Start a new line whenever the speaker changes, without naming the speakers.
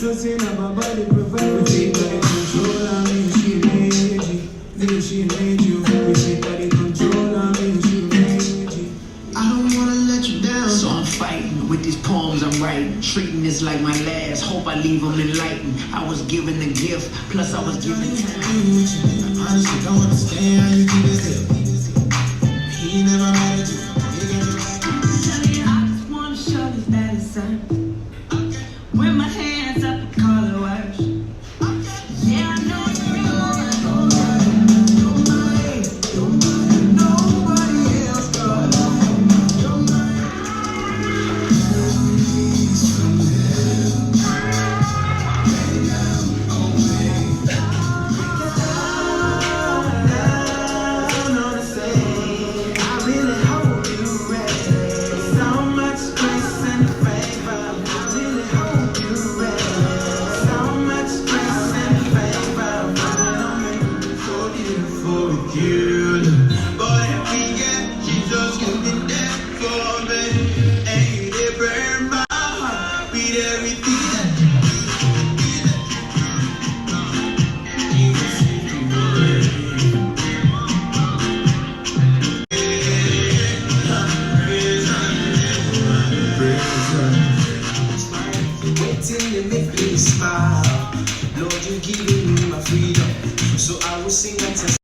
Nothing about body provide me control. I mean she made you. We say body control. I mean she made you.
I don't wanna let you down, so I'm fighting with these poems I'm writing. Treating this like my last. Hope I leave them enlightened. I was given a gift, plus I was given time.
I honestly don't understand how you keep it still. He never made it.
I just wanna show this that it's time. With my hands up and call it worse. Yeah, I know it's real.
Nobody else got your mind. Please from them. Right now, away. Down on the stage. I really hope you're ready. So much grace and favor. I really hope you're ready. So much grace and favor. I'm making so beautiful with you. But if we get Jesus, you be there for me. And you did burn my heart, beat everything that Jesus, if you waiting, you make me smile. Lord, you giving me my freedom. So I will sing and